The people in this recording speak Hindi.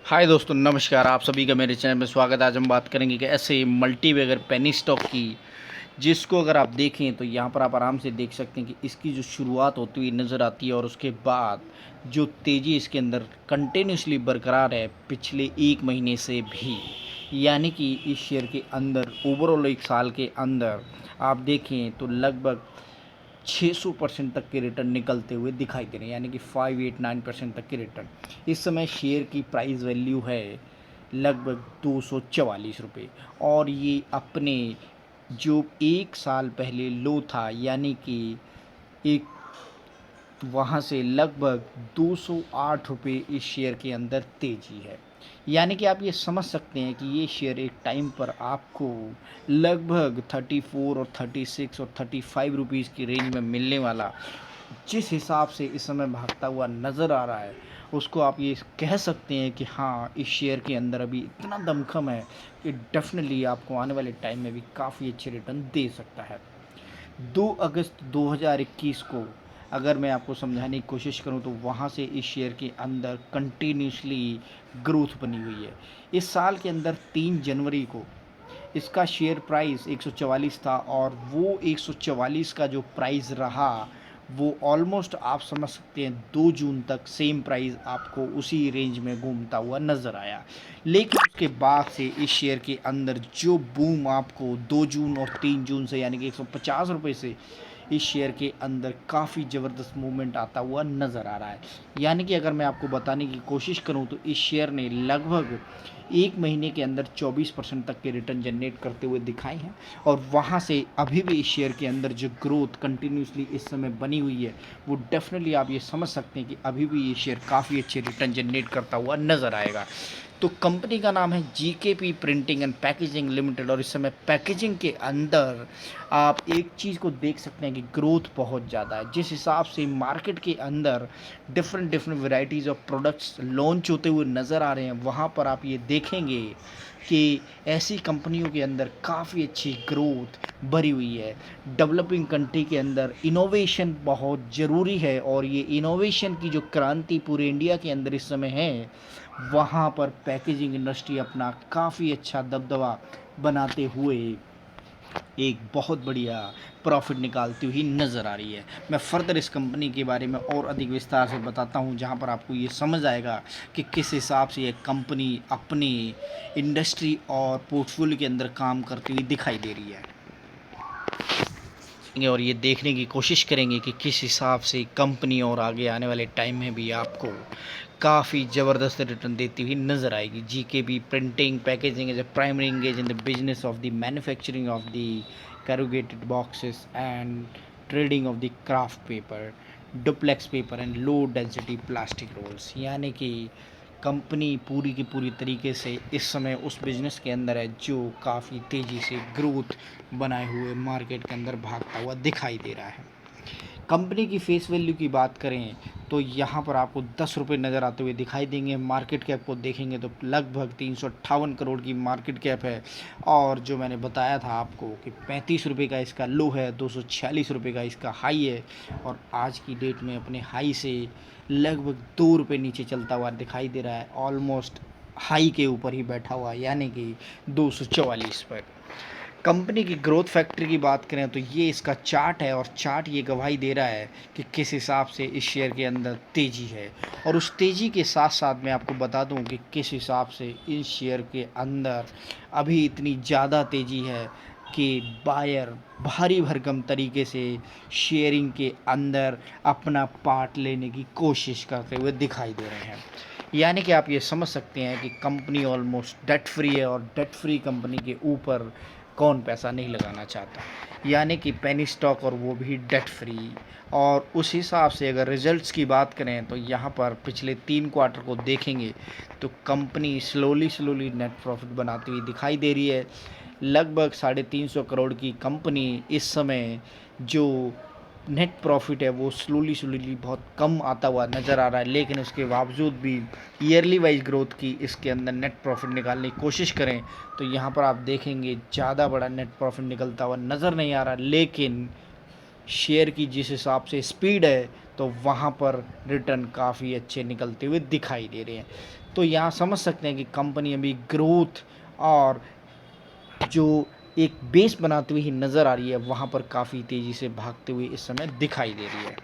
हाय दोस्तों, नमस्कार। आप सभी का मेरे चैनल में स्वागत है। आज हम बात करेंगे कि ऐसे मल्टीबैगर पेनी स्टॉक की, जिसको अगर आप देखें तो यहाँ पर आप आराम से देख सकते हैं कि इसकी जो शुरुआत होती हुई नज़र आती है और उसके बाद जो तेज़ी इसके अंदर कंटिन्यूसली बरकरार है पिछले 1 महीने से भी। यानी कि इस शेयर के अंदर ओवरऑल 1 साल के अंदर आप देखें तो लगभग 600% तक के रिटर्न निकलते हुए दिखाई दे रहे हैं, यानी कि 589% तक के रिटर्न। इस समय शेयर की प्राइस वैल्यू है लगभग 244 रुपये, और ये अपने जो 1 साल पहले लो था, यानी कि एक वहाँ से लगभग 208 रुपये इस शेयर के अंदर तेज़ी है। यानी कि आप ये समझ सकते हैं कि ये शेयर एक टाइम पर आपको लगभग 34 और 36 और 35 रुपीज़ की रेंज में मिलने वाला, जिस हिसाब से इस समय भागता हुआ नज़र आ रहा है, उसको आप ये कह सकते हैं कि हाँ, इस शेयर के अंदर अभी इतना दमखम है कि डेफिनेटली आपको आने वाले टाइम में भी काफ़ी अच्छे रिटर्न दे सकता है। 2 अगस्त 2021 को अगर मैं आपको समझाने की कोशिश करूं तो वहां से इस शेयर के अंदर कंटिन्यूसली ग्रोथ बनी हुई है। इस साल के अंदर 3 जनवरी को इसका शेयर प्राइस 144 था, और वो 144 का जो प्राइस रहा वो ऑलमोस्ट आप समझ सकते हैं 2 जून तक सेम प्राइस आपको उसी रेंज में घूमता हुआ नज़र आया। लेकिन उसके बाद से इस शेयर के अंदर जो बूम आपको 2 जून और 3 जून से, यानी कि 150 रुपये से इस शेयर के अंदर काफ़ी ज़बरदस्त मूवमेंट आता हुआ नज़र आ रहा है। यानी कि अगर मैं आपको बताने की कोशिश करूं तो इस शेयर ने लगभग 1 महीने के अंदर 24% तक के रिटर्न जनरेट करते हुए दिखाए हैं, और वहां से अभी भी इस शेयर के अंदर जो ग्रोथ कंटिन्यूसली इस समय बनी हुई है, वो डेफिनेटली आप ये समझ सकते हैं कि अभी भी ये शेयर काफ़ी अच्छे रिटर्न जनरेट करता हुआ नज़र आएगा। तो कंपनी का नाम है GKP printing and packaging limited, और इस समय पैकेजिंग के अंदर आप एक चीज़ को देख सकते हैं कि ग्रोथ बहुत ज़्यादा है। जिस हिसाब से मार्केट के अंदर different different varieties of products launch होते हुए नज़र आ रहे हैं, वहाँ पर आप ये देखेंगे कि ऐसी कंपनियों के अंदर काफ़ी अच्छी ग्रोथ भरी हुई है। डेवलपिंग कंट्री के अंदर इनोवेशन बहुत ज़रूरी है, और ये इनोवेशन की जो क्रांति पूरे इंडिया के अंदर इस समय है, वहाँ पर पैकेजिंग इंडस्ट्री अपना काफ़ी अच्छा दबदबा बनाते हुए एक बहुत बढ़िया प्रॉफिट निकालती हुई नज़र आ रही है। मैं फ़र्दर इस कंपनी के बारे में और अधिक विस्तार से बताता हूँ, जहाँ पर आपको ये समझ आएगा कि किस हिसाब से ये कंपनी अपनी इंडस्ट्री और पोर्टफोलियो के अंदर काम करती हुई दिखाई दे रही है, और ये देखने की कोशिश करेंगे कि किस हिसाब से कंपनी और आगे आने वाले टाइम में भी आपको काफ़ी ज़बरदस्त रिटर्न देती हुई नज़र आएगी। GKB printing packaging is a primary engage in the business of the manufacturing of the corrugated boxes and trading of the craft paper, duplex paper and low density plastic rolls। यानी कि कंपनी पूरी की पूरी तरीके से इस समय उस बिज़नेस के अंदर है जो काफ़ी तेज़ी से ग्रोथ बनाए हुए मार्केट के अंदर भागता हुआ दिखाई दे रहा है। कंपनी की फेस वैल्यू की बात करें तो यहाँ पर आपको 10 रुपये नज़र आते हुए दिखाई देंगे। मार्केट कैप को देखेंगे तो लगभग 358 करोड़ की मार्केट कैप है, और जो मैंने बताया था आपको कि 35 रुपये का इसका लो है, 246 रुपये का इसका हाई है, और आज की डेट में अपने हाई से लगभग 2 रुपये नीचे चलता हुआ दिखाई दे रहा है। ऑलमोस्ट हाई के ऊपर ही बैठा हुआ, यानी कि 244 पर। कंपनी की ग्रोथ फैक्टर की बात करें तो ये इसका चार्ट है, और चार्ट ये गवाही दे रहा है कि किस हिसाब से इस शेयर के अंदर तेज़ी है। और उस तेज़ी के साथ साथ मैं आपको बता दूं कि किस हिसाब से इस शेयर के अंदर अभी इतनी ज़्यादा तेज़ी है कि बायर भारी भरकम तरीके से शेयरिंग के अंदर अपना पार्ट लेने की कोशिश करते हुए दिखाई दे रहे हैं। यानी कि आप ये समझ सकते हैं कि कंपनी ऑलमोस्ट डेट फ्री है, और डेट फ्री कंपनी के ऊपर कौन पैसा नहीं लगाना चाहता। यानी कि पेनी स्टॉक, और वो भी डेट फ्री। और उस हिसाब से अगर रिजल्ट्स की बात करें तो यहाँ पर पिछले 3 क्वार्टर को देखेंगे तो कंपनी स्लोली नेट प्रॉफिट बनाती हुई दिखाई दे रही है। लगभग 350 करोड़ की कंपनी इस समय जो नेट प्रॉफिट है वो स्लोली बहुत कम आता हुआ नज़र आ रहा है, लेकिन उसके बावजूद भी ईयरली वाइज ग्रोथ की इसके अंदर नेट प्रॉफिट निकालने की कोशिश करें तो यहाँ पर आप देखेंगे ज़्यादा बड़ा नेट प्रॉफिट निकलता हुआ नज़र नहीं आ रहा। लेकिन शेयर की जिस हिसाब से स्पीड है तो वहाँ पर रिटर्न काफ़ी अच्छे निकलते हुए दिखाई दे रहे हैं। तो यहाँ समझ सकते हैं कि कंपनी अभी ग्रोथ और जो एक बेस बनाते हुए ही नज़र आ रही है, वहाँ पर काफ़ी तेज़ी से भागते हुए इस समय दिखाई दे रही है।